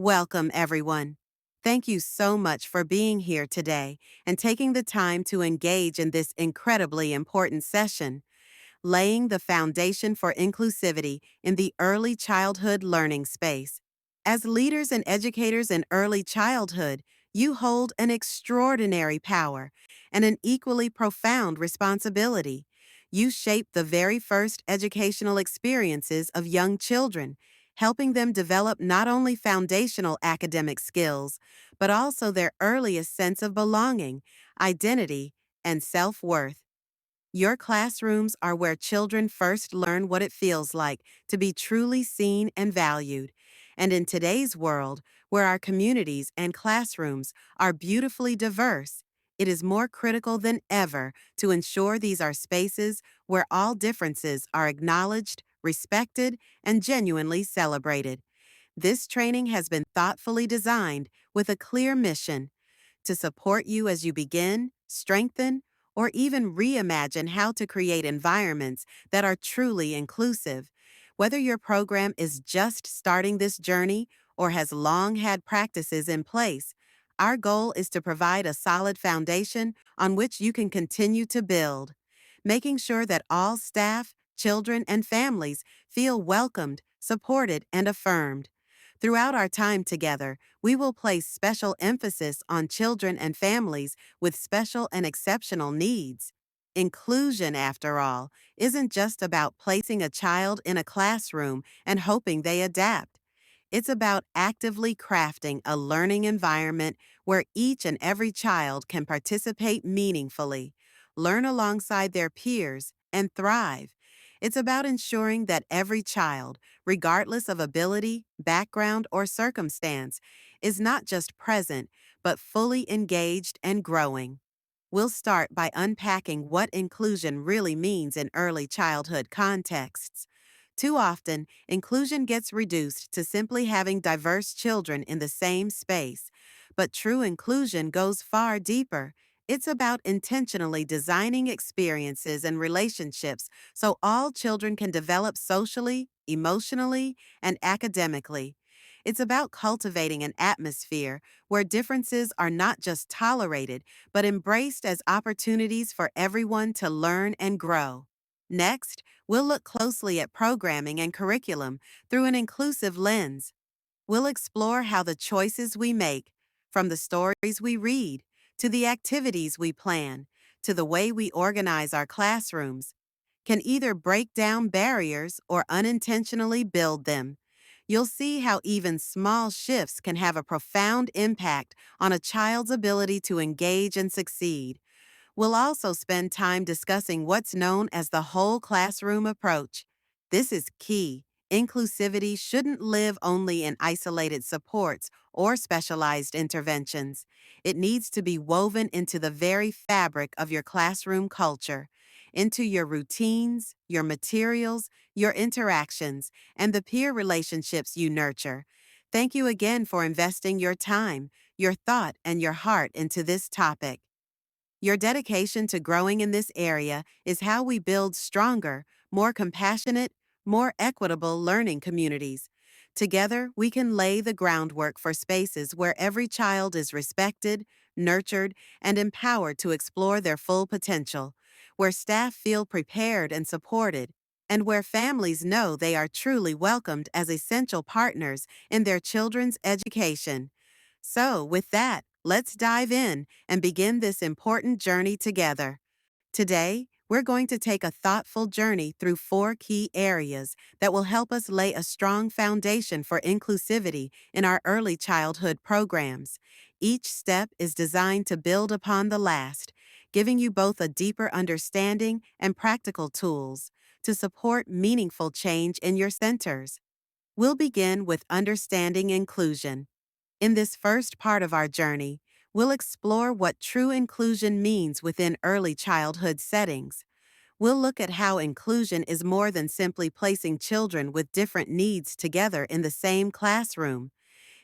Welcome, everyone. Thank you so much for being here today and taking the time to engage in this incredibly important session, laying the foundation for inclusivity in the early childhood learning space. As leaders and educators in early childhood, you hold an extraordinary power and an equally profound responsibility. You shape the very first educational experiences of young children, helping them develop not only foundational academic skills, but also their earliest sense of belonging, identity, and self-worth. Your classrooms are where children first learn what it feels like to be truly seen and valued. And in today's world, where our communities and classrooms are beautifully diverse, it is more critical than ever to ensure these are spaces where all differences are acknowledged, respected, and genuinely celebrated. This training has been thoughtfully designed with a clear mission to support you as you begin, strengthen, or even reimagine how to create environments that are truly inclusive. Whether your program is just starting this journey or has long had practices in place, our goal is to provide a solid foundation on which you can continue to build, making sure that all staff, children, and families feel welcomed, supported, and affirmed. Throughout our time together, we will place special emphasis on children and families with special and exceptional needs. Inclusion, after all, isn't just about placing a child in a classroom and hoping they adapt. It's about actively crafting a learning environment where each and every child can participate meaningfully, learn alongside their peers, and thrive. It's about ensuring that every child, regardless of ability, background, or circumstance, is not just present, but fully engaged and growing. We'll start by unpacking what inclusion really means in early childhood contexts. Too often, inclusion gets reduced to simply having diverse children in the same space, but true inclusion goes far deeper. It's about intentionally designing experiences and relationships so all children can develop socially, emotionally, and academically. It's about cultivating an atmosphere where differences are not just tolerated, but embraced as opportunities for everyone to learn and grow. Next, we'll look closely at programming and curriculum through an inclusive lens. We'll explore how the choices we make, from the stories we read, to the activities we plan, to the way we organize our classrooms, can either break down barriers or unintentionally build them. You'll see how even small shifts can have a profound impact on a child's ability to engage and succeed. We'll also spend time discussing what's known as the whole classroom approach. This is key. Inclusivity shouldn't live only in isolated supports or specialized interventions. It needs to be woven into the very fabric of your classroom culture, into your routines, your materials, your interactions, and the peer relationships you nurture. Thank you again for investing your time, your thought, and your heart into this topic. Your dedication to growing in this area is how we build stronger, more compassionate, more equitable learning communities. Together, we can lay the groundwork for spaces where every child is respected, nurtured, and empowered to explore their full potential, where staff feel prepared and supported, and where families know they are truly welcomed as essential partners in their children's education. So, with that, let's dive in and begin this important journey together. Today, we're going to take a thoughtful journey through four key areas that will help us lay a strong foundation for inclusivity in our early childhood programs. Each step is designed to build upon the last, giving you both a deeper understanding and practical tools to support meaningful change in your centers. We'll begin with understanding inclusion. In this first part of our journey, we'll explore what true inclusion means within early childhood settings. We'll look at how inclusion is more than simply placing children with different needs together in the same classroom.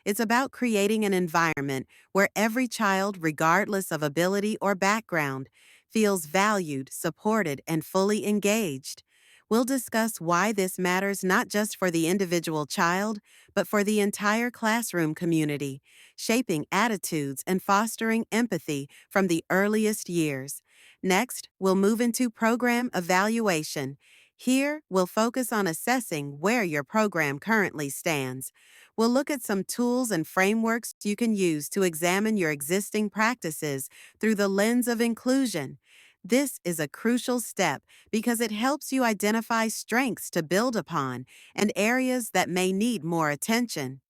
It's about creating an environment where every child, regardless of ability or background, feels valued, supported, and fully engaged. We'll discuss why this matters not just for the individual child, but for the entire classroom community, shaping attitudes and fostering empathy from the earliest years. Next, we'll move into program evaluation. Here, we'll focus on assessing where your program currently stands. We'll look at some tools and frameworks you can use to examine your existing practices through the lens of inclusion. This is a crucial step because it helps you identify strengths to build upon and areas that may need more attention.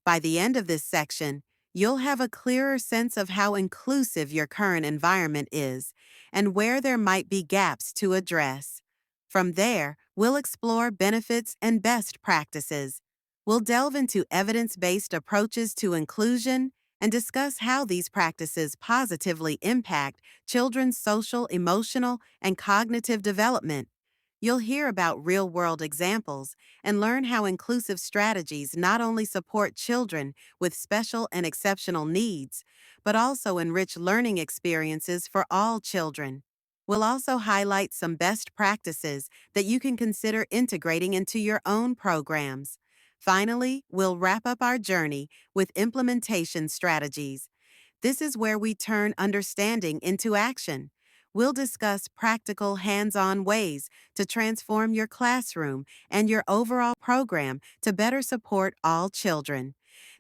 By the end of this section, you'll have a clearer sense of how inclusive your current environment is and where there might be gaps to address. From there, we'll explore benefits and best practices. We'll delve into evidence-based approaches to inclusion and discuss how these practices positively impact children's social, emotional, and cognitive development. You'll hear about real-world examples and learn how inclusive strategies not only support children with special and exceptional needs, but also enrich learning experiences for all children. We'll also highlight some best practices that you can consider integrating into your own programs. Finally, we'll wrap up our journey with implementation strategies. This is where we turn understanding into action. We'll discuss practical, hands-on ways to transform your classroom and your overall program to better support all children.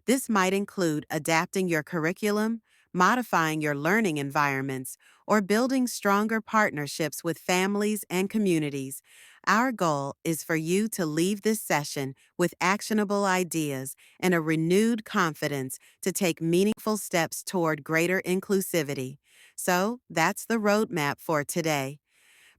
This might include adapting your curriculum, modifying your learning environments, or building stronger partnerships with families and communities. Our goal is for you to leave this session with actionable ideas and a renewed confidence to take meaningful steps toward greater inclusivity. So, that's the roadmap for today.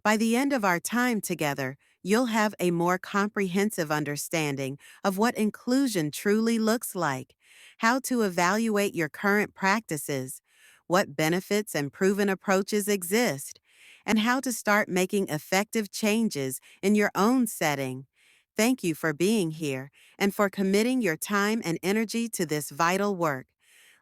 By the end of our time together, you'll have a more comprehensive understanding of what inclusion truly looks like, how to evaluate your current practices, what benefits and proven approaches exist, and how to start making effective changes in your own setting. Thank you for being here and for committing your time and energy to this vital work.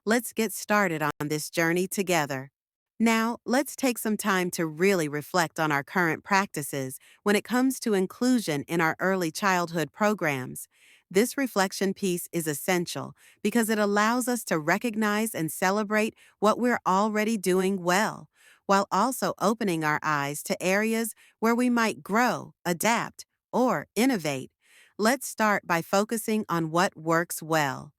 Let's get started on this journey together. Now, let's take some time to really reflect on our current practices when it comes to inclusion in our early childhood programs. This reflection piece is essential because it allows us to recognize and celebrate what we're already doing well, while also opening our eyes to areas where we might grow, adapt, or innovate. Let's start by focusing on what works well.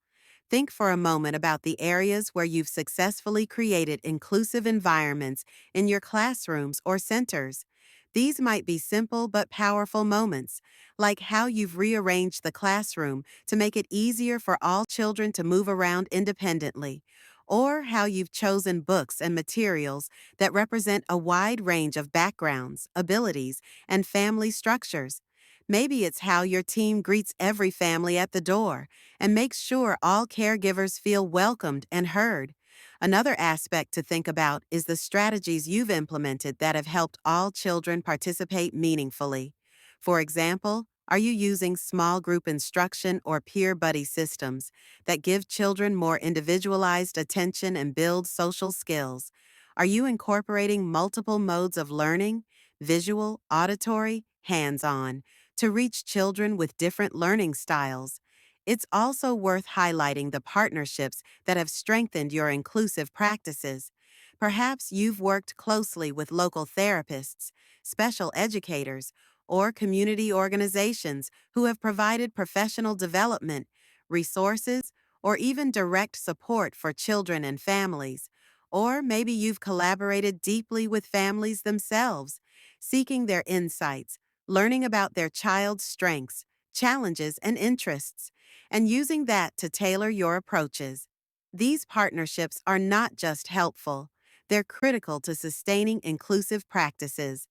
Think for a moment about the areas where you've successfully created inclusive environments in your classrooms or centers. These might be simple but powerful moments, like how you've rearranged the classroom to make it easier for all children to move around independently, or how you've chosen books and materials that represent a wide range of backgrounds, abilities, and family structures. Maybe it's how your team greets every family at the door and makes sure all caregivers feel welcomed and heard. Another aspect to think about is the strategies you've implemented that have helped all children participate meaningfully. For example, are you using small group instruction or peer buddy systems that give children more individualized attention and build social skills? Are you incorporating multiple modes of learning, visual, auditory, hands-on, to reach children with different learning styles? It's also worth highlighting the partnerships that have strengthened your inclusive practices. Perhaps you've worked closely with local therapists, special educators, or community organizations who have provided professional development, resources, or even direct support for children and families. Or maybe you've collaborated deeply with families themselves, seeking their insights, learning about their child's strengths, challenges, and interests, and using that to tailor your approaches. These partnerships are not just helpful, they're critical to sustaining inclusive practices.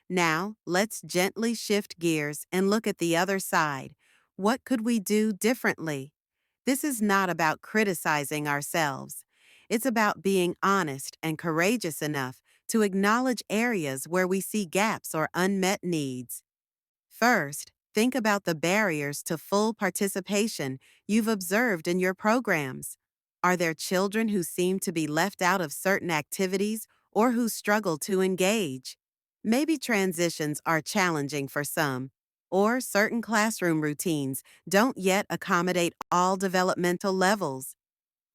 Now, let's gently shift gears and look at the other side. What could we do differently? This is not about criticizing ourselves. It's about being honest and courageous enough to acknowledge areas where we see gaps or unmet needs. First, think about the barriers to full participation you've observed in your programs. Are there children who seem to be left out of certain activities or who struggle to engage? Maybe transitions are challenging for some, or certain classroom routines don't yet accommodate all developmental levels.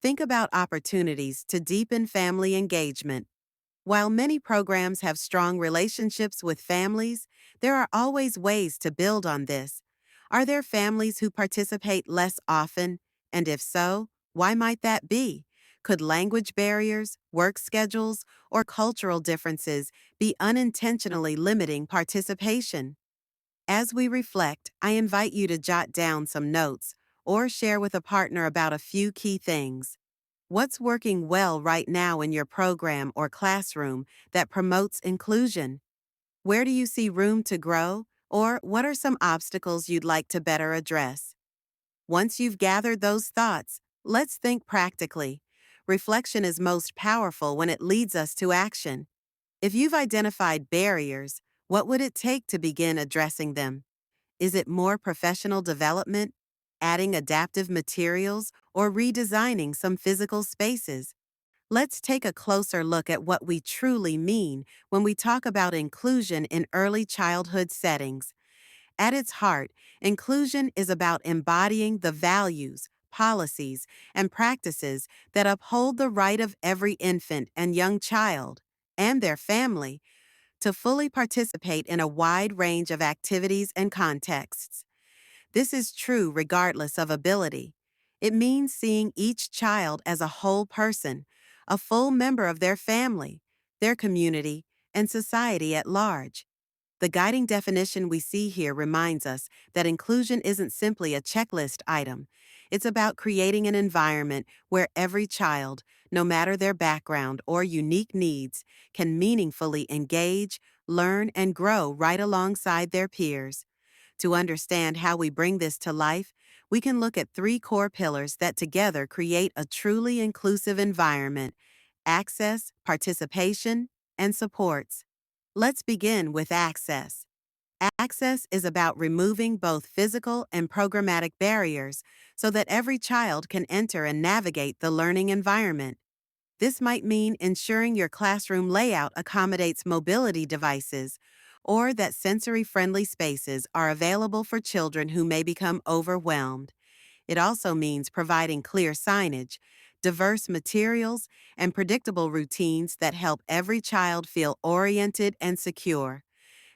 Think about opportunities to deepen family engagement. While many programs have strong relationships with families, there are always ways to build on this. Are there families who participate less often? And if so, why might that be? Could language barriers, work schedules, or cultural differences be unintentionally limiting participation? As we reflect, I invite you to jot down some notes or share with a partner about a few key things. What's working well right now in your program or classroom that promotes inclusion? Where do you see room to grow? Or what are some obstacles you'd like to better address? Once you've gathered those thoughts, let's think practically. Reflection is most powerful when it leads us to action. If you've identified barriers, what would it take to begin addressing them? Is it more professional development, adding adaptive materials, or redesigning some physical spaces? Let's take a closer look at what we truly mean when we talk about inclusion in early childhood settings. At its heart, inclusion is about embodying the values, policies, and practices that uphold the right of every infant and young child and their family to fully participate in a wide range of activities and contexts. This is true regardless of ability. It means seeing each child as a whole person, a full member of their family, their community, and society at large. The guiding definition we see here reminds us that inclusion isn't simply a checklist item. It's about creating an environment where every child, no matter their background or unique needs, can meaningfully engage, learn, and grow right alongside their peers. To understand how we bring this to life, we can look at three core pillars that together create a truly inclusive environment: access, participation, and supports. Let's begin with access. Access is about removing both physical and programmatic barriers so that every child can enter and navigate the learning environment. This might mean ensuring your classroom layout accommodates mobility devices or that sensory-friendly spaces are available for children who may become overwhelmed. It also means providing clear signage, diverse materials, and predictable routines that help every child feel oriented and secure.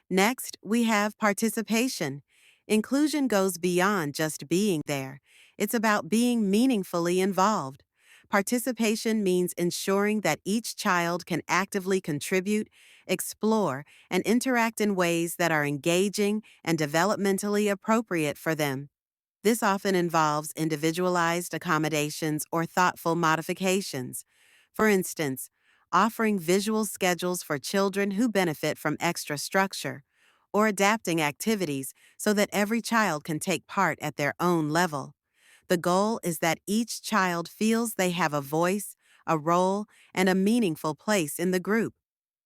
Next, we have participation. Inclusion goes beyond just being there. It's about being meaningfully involved. Participation means ensuring that each child can actively contribute, explore, and interact in ways that are engaging and developmentally appropriate for them. This often involves individualized accommodations or thoughtful modifications. For instance, offering visual schedules for children who benefit from extra structure, or adapting activities so that every child can take part at their own level. The goal is that each child feels they have a voice, a role, and a meaningful place in the group.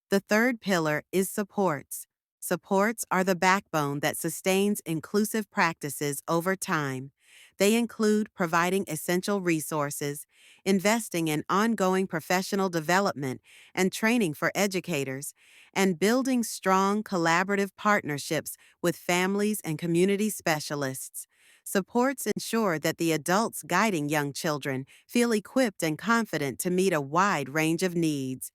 The third pillar is supports. Supports are the backbone that sustains inclusive practices over time. They include providing essential resources, investing in ongoing professional development and training for educators, and building strong collaborative partnerships with families and community specialists. Supports ensure that the adults guiding young children feel equipped and confident to meet a wide range of needs.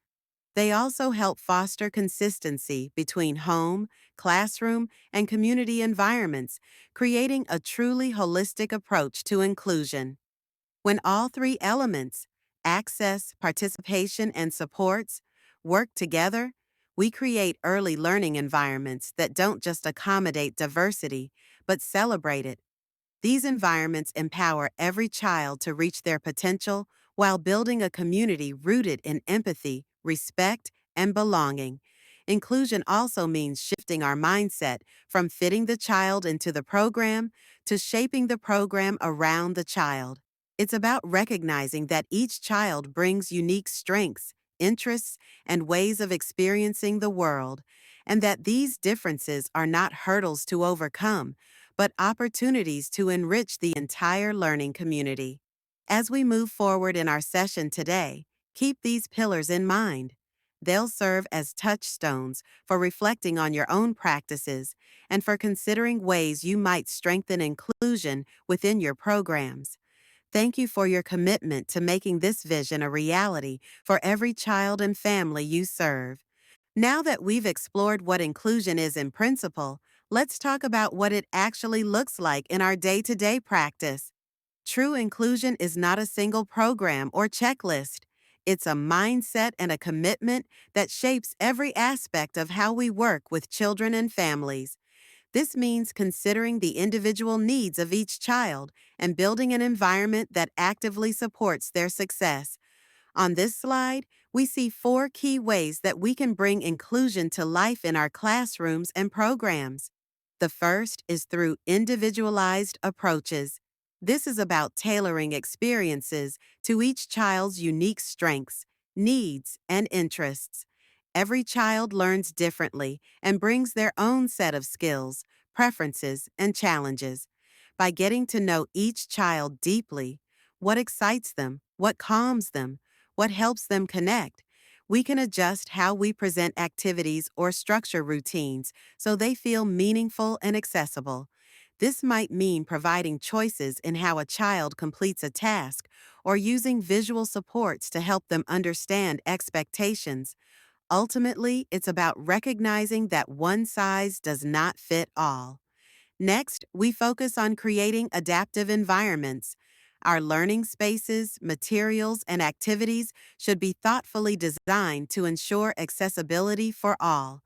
They also help foster consistency between home, classroom, and community environments, creating a truly holistic approach to inclusion. When all three elements, access, participation, and supports, work together, we create early learning environments that don't just accommodate diversity, but celebrate it. These environments empower every child to reach their potential while building a community rooted in empathy, respect, and belonging. Inclusion also means shifting our mindset from fitting the child into the program to shaping the program around the child. It's about recognizing that each child brings unique strengths, interests, and ways of experiencing the world, and that these differences are not hurdles to overcome but opportunities to enrich the entire learning community. As we move forward in our session today, keep these pillars in mind. They'll serve as touchstones for reflecting on your own practices and for considering ways you might strengthen inclusion within your programs. Thank you for your commitment to making this vision a reality for every child and family you serve. Now that we've explored what inclusion is in principle, let's talk about what it actually looks like in our day to day practice. True inclusion is not a single program or checklist. It's a mindset and a commitment that shapes every aspect of how we work with children and families. This means considering the individual needs of each child and building an environment that actively supports their success. On this slide, we see four key ways that we can bring inclusion to life in our classrooms and programs. The first is through individualized approaches. This is about tailoring experiences to each child's unique strengths, needs, and interests. Every child learns differently and brings their own set of skills, preferences, and challenges. By getting to know each child deeply, what excites them, what calms them, what helps them connect, we can adjust how we present activities or structure routines so they feel meaningful and accessible. This might mean providing choices in how a child completes a task or using visual supports to help them understand expectations. Ultimately, it's about recognizing that one size does not fit all. Next, we focus on creating adaptive environments. Our learning spaces, materials, and activities should be thoughtfully designed to ensure accessibility for all.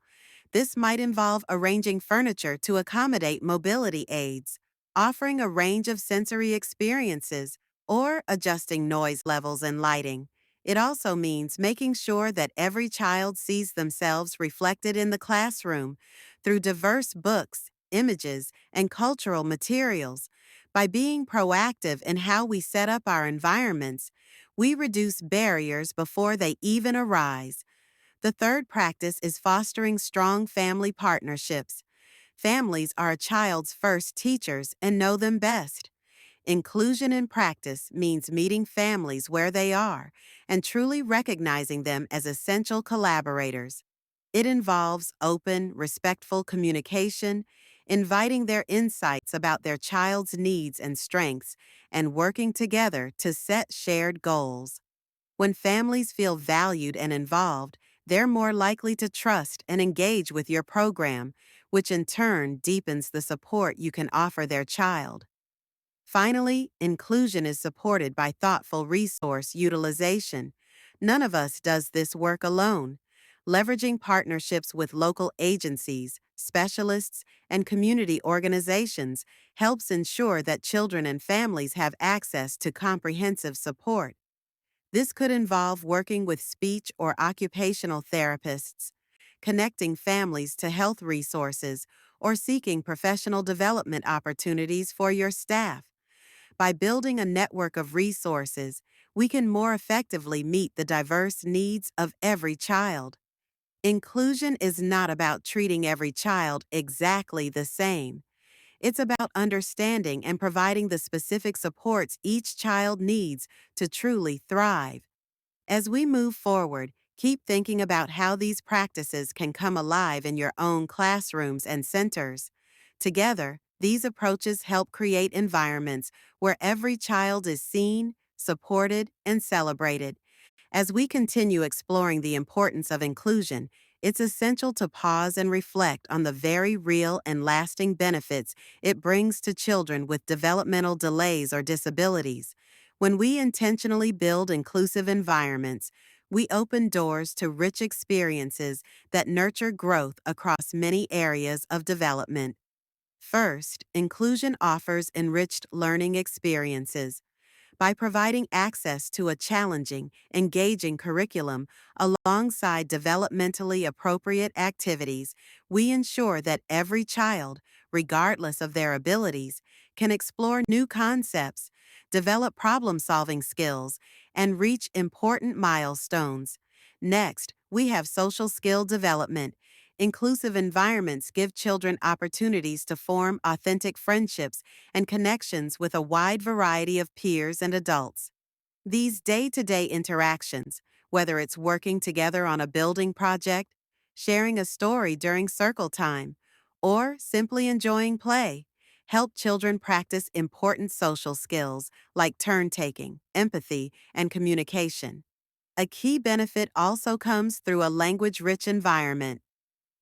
This might involve arranging furniture to accommodate mobility aids, offering a range of sensory experiences, or adjusting noise levels and lighting. It also means making sure that every child sees themselves reflected in the classroom through diverse books, images, and cultural materials. By being proactive in how we set up our environments, we reduce barriers before they even arise. The third practice is fostering strong family partnerships. Families are a child's first teachers and know them best. Inclusion in practice means meeting families where they are and truly recognizing them as essential collaborators. It involves open, respectful communication, inviting their insights about their child's needs and strengths, and working together to set shared goals. When families feel valued and involved, they're more likely to trust and engage with your program, which in turn deepens the support you can offer their child. Finally, inclusion is supported by thoughtful resource utilization. None of us does this work alone. Leveraging partnerships with local agencies, specialists, and community organizations helps ensure that children and families have access to comprehensive support. This could involve working with speech or occupational therapists, connecting families to health resources, or seeking professional development opportunities for your staff. By building a network of resources, we can more effectively meet the diverse needs of every child. Inclusion is not about treating every child exactly the same. It's about understanding and providing the specific supports each child needs to truly thrive. As we move forward, keep thinking about how these practices can come alive in your own classrooms and centers. Together, these approaches help create environments where every child is seen, supported, and celebrated. As we continue exploring the importance of inclusion, it's essential to pause and reflect on the very real and lasting benefits it brings to children with developmental delays or disabilities. When we intentionally build inclusive environments, we open doors to rich experiences that nurture growth across many areas of development. First, inclusion offers enriched learning experiences. By providing access to a challenging, engaging curriculum alongside developmentally appropriate activities, we ensure that every child, regardless of their abilities, can explore new concepts, develop problem solving skills, and reach important milestones. Next, we have social skill development. Inclusive environments give children opportunities to form authentic friendships and connections with a wide variety of peers and adults. These day to day interactions, whether it's working together on a building project, sharing a story during circle time, or simply enjoying play. Help children practice important social skills like turn taking, empathy, and communication. A key benefit also comes through a language rich environment.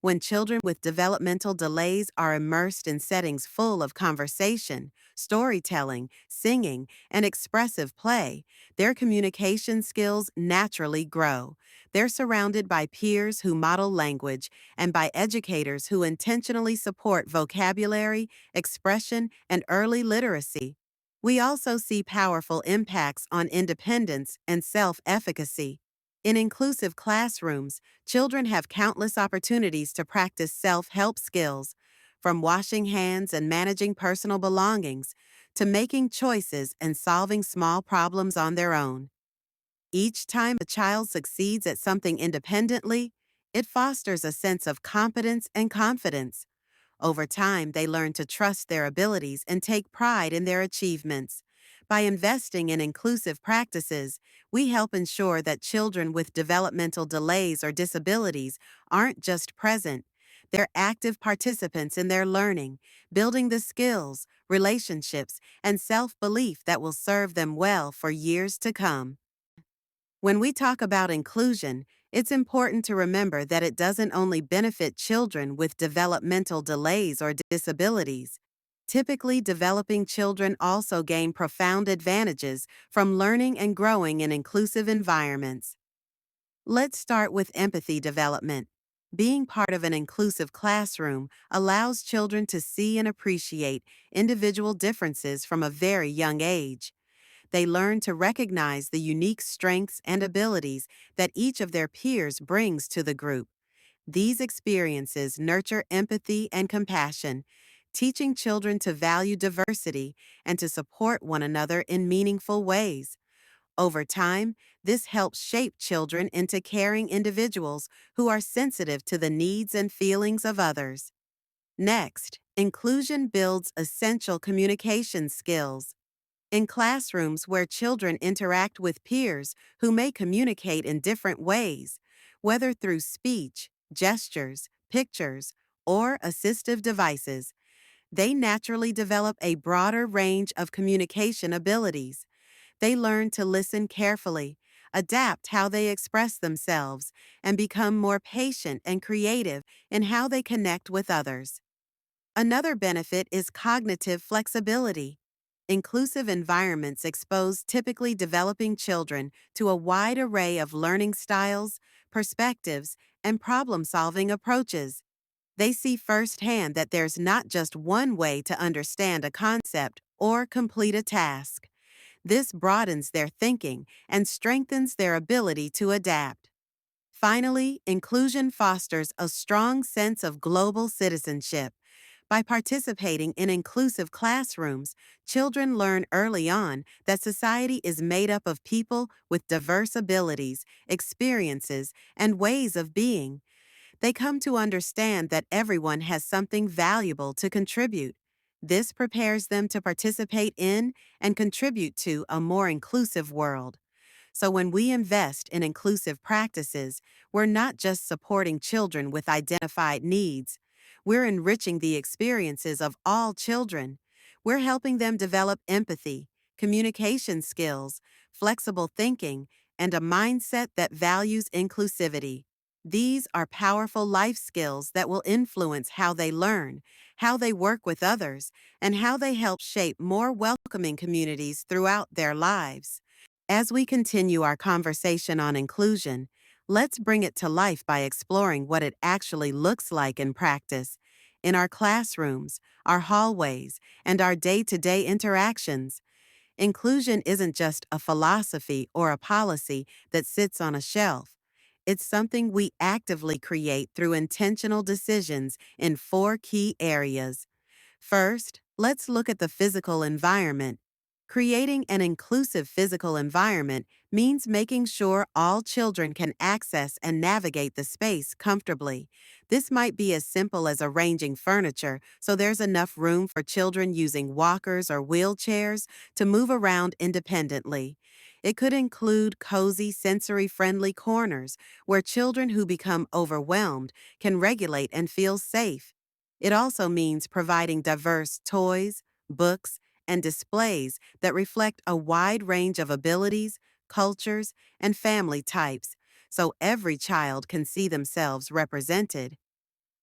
When children with developmental delays are immersed in settings full of conversation, storytelling, singing, and expressive play, their communication skills naturally grow. They're surrounded by peers who model language and by educators who intentionally support vocabulary, expression, and early literacy. We also see powerful impacts on independence and self efficacy. In inclusive classrooms, children have countless opportunities to practice self-help skills, from washing hands and managing personal belongings to making choices and solving small problems on their own. Each time a child succeeds at something independently, it fosters a sense of competence and confidence. Over time, they learn to trust their abilities and take pride in their achievements. By investing in inclusive practices, we help ensure that children with developmental delays or disabilities aren't just present, they're active participants in their learning, building the skills, relationships, and self belief that will serve them well for years to come. When we talk about inclusion, it's important to remember that it doesn't only benefit children with developmental delays or disabilities. Typically, developing children also gain profound advantages from learning and growing in inclusive environments. Let's start with empathy development. Being part of an inclusive classroom allows children to see and appreciate individual differences from a very young age. They learn to recognize the unique strengths and abilities that each of their peers brings to the group. These experiences nurture empathy and compassion, teaching children to value diversity and to support one another in meaningful ways. Over time, this helps shape children into caring individuals who are sensitive to the needs and feelings of others. Next, inclusion builds essential communication skills. In classrooms where children interact with peers who may communicate in different ways, whether through speech, gestures, pictures, or assistive devices, they naturally develop a broader range of communication abilities. They learn to listen carefully, adapt how they express themselves, and become more patient and creative in how they connect with others. Another benefit is cognitive flexibility. Inclusive environments expose typically developing children to a wide array of learning styles, perspectives, and problem solving approaches. They see firsthand that there's not just one way to understand a concept or complete a task. This broadens their thinking and strengthens their ability to adapt. Finally, inclusion fosters a strong sense of global citizenship. By participating in inclusive classrooms, children learn early on that society is made up of people with diverse abilities, experiences, and ways of being. They come to understand that everyone has something valuable to contribute. This prepares them to participate in and contribute to a more inclusive world. So when we invest in inclusive practices, we're not just supporting children with identified needs. We're enriching the experiences of all children. We're helping them develop empathy, communication skills, flexible thinking, and a mindset that values inclusivity. These are powerful life skills that will influence how they learn, how they work with others, and how they help shape more welcoming communities throughout their lives. As we continue our conversation on inclusion, let's bring it to life by exploring what it actually looks like in practice, in our classrooms, our hallways, and our day-to-day interactions. Inclusion isn't just a philosophy or a policy that sits on a shelf. It's something we actively create through intentional decisions in four key areas. First, let's look at the physical environment. Creating an inclusive physical environment means making sure all children can access and navigate the space comfortably. This might be as simple as arranging furniture so there's enough room for children using walkers or wheelchairs to move around independently. It could include cozy, sensory friendly corners where children who become overwhelmed can regulate and feel safe. It also means providing diverse toys, books, and displays that reflect a wide range of abilities, cultures, and family types, so every child can see themselves represented.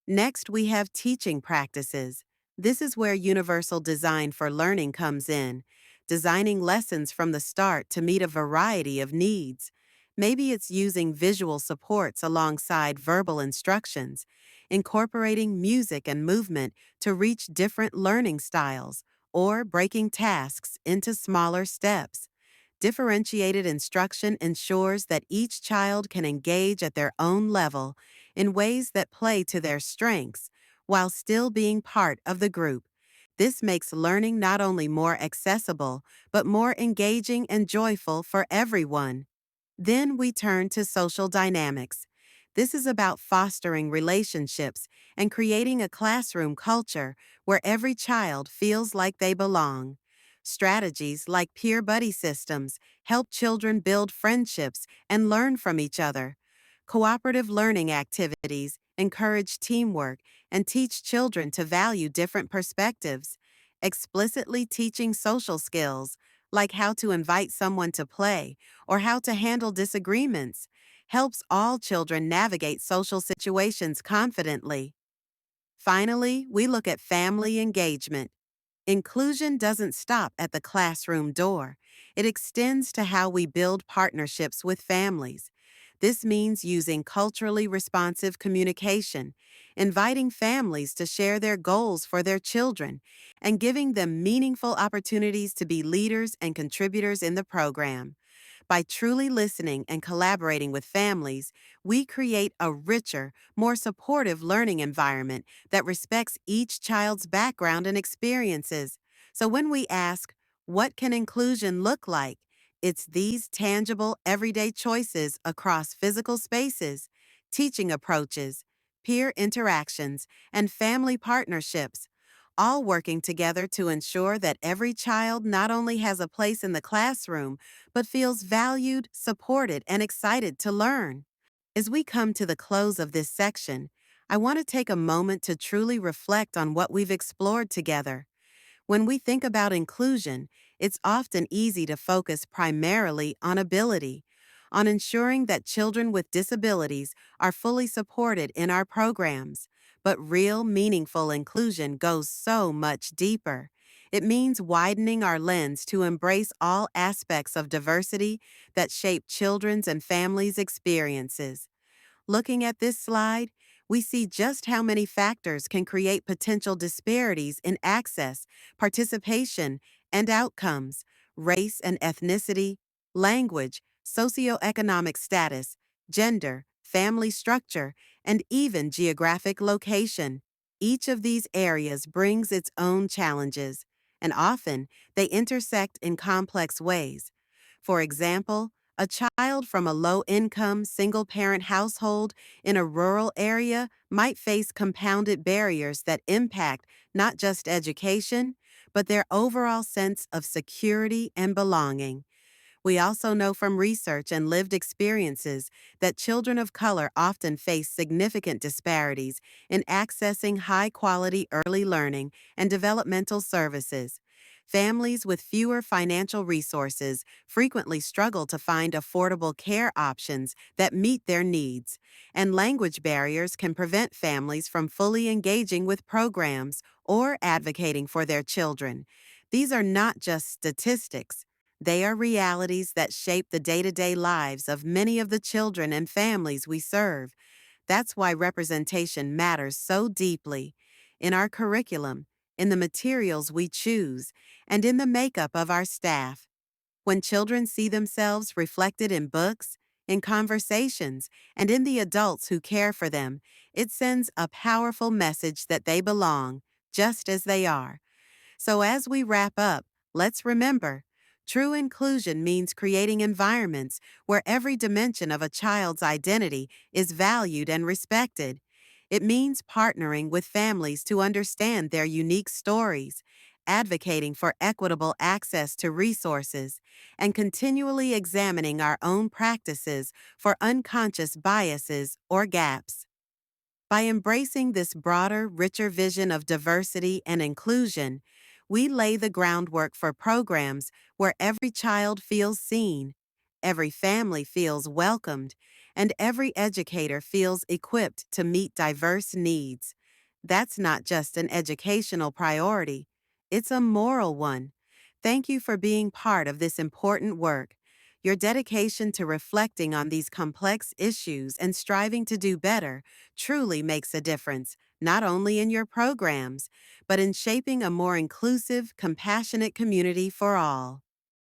Next, we have teaching practices. This is where universal design for learning comes in, designing lessons from the start to meet a variety of needs. Maybe it's using visual supports alongside verbal instructions, incorporating music and movement to reach different learning styles, or breaking tasks into smaller steps. Differentiated instruction ensures that each child can engage at their own level in ways that play to their strengths while still being part of the group. This makes learning not only more accessible, but more engaging and joyful for everyone. Then we turn to social dynamics. This is about fostering relationships and creating a classroom culture where every child feels like they belong. Strategies like peer buddy systems help children build friendships and learn from each other. Cooperative learning activities encourage teamwork and teach children to value different perspectives. Explicitly teaching social skills, like how to invite someone to play or how to handle disagreements, helps all children navigate social situations confidently. Finally, we look at family engagement. Inclusion doesn't stop at the classroom door. It extends to how we build partnerships with families. This means using culturally responsive communication, inviting families to share their goals for their children, and giving them meaningful opportunities to be leaders and contributors in the program. By truly listening and collaborating with families, we create a richer, more supportive learning environment that respects each child's background and experiences. So when we ask, what can inclusion look like? It's these tangible, everyday choices across physical spaces, teaching approaches, peer interactions, and family partnerships, all working together to ensure that every child not only has a place in the classroom, but feels valued, supported, and excited to learn. As we come to the close of this section, I want to take a moment to truly reflect on what we've explored together. When we think about inclusion, it's often easy to focus primarily on ability, on ensuring that children with disabilities are fully supported in our programs. But real, meaningful inclusion goes so much deeper. It means widening our lens to embrace all aspects of diversity that shape children's and families' experiences. Looking at this slide, we see just how many factors can create potential disparities in access, participation, and outcomes: race and ethnicity, language, socioeconomic status, gender, family structure, and even geographic location. Each of these areas brings its own challenges, and often they intersect in complex ways. For example, a child from a low income, single parent household in a rural area might face compounded barriers that impact not just education, but their overall sense of security and belonging. We also know from research and lived experiences that children of color often face significant disparities in accessing high quality early learning and developmental services. Families with fewer financial resources frequently struggle to find affordable care options that meet their needs, and language barriers can prevent families from fully engaging with programs or advocating for their children. These are not just statistics. They are realities that shape the day to day lives of many of the children and families we serve. That's why representation matters so deeply in our curriculum, in the materials we choose, and in the makeup of our staff. When children see themselves reflected in books, in conversations, and in the adults who care for them, it sends a powerful message that they belong, just as they are. So, as we wrap up, let's remember true inclusion means creating environments where every dimension of a child's identity is valued and respected. It means partnering with families to understand their unique stories, advocating for equitable access to resources, and continually examining our own practices for unconscious biases or gaps. By embracing this broader, richer vision of diversity and inclusion, we lay the groundwork for programs where every child feels seen, every family feels welcomed, and every educator feels equipped to meet diverse needs. That's not just an educational priority, it's a moral one. Thank you for being part of this important work. Your dedication to reflecting on these complex issues and striving to do better truly makes a difference, not only in your programs, but in shaping a more inclusive, compassionate community for all.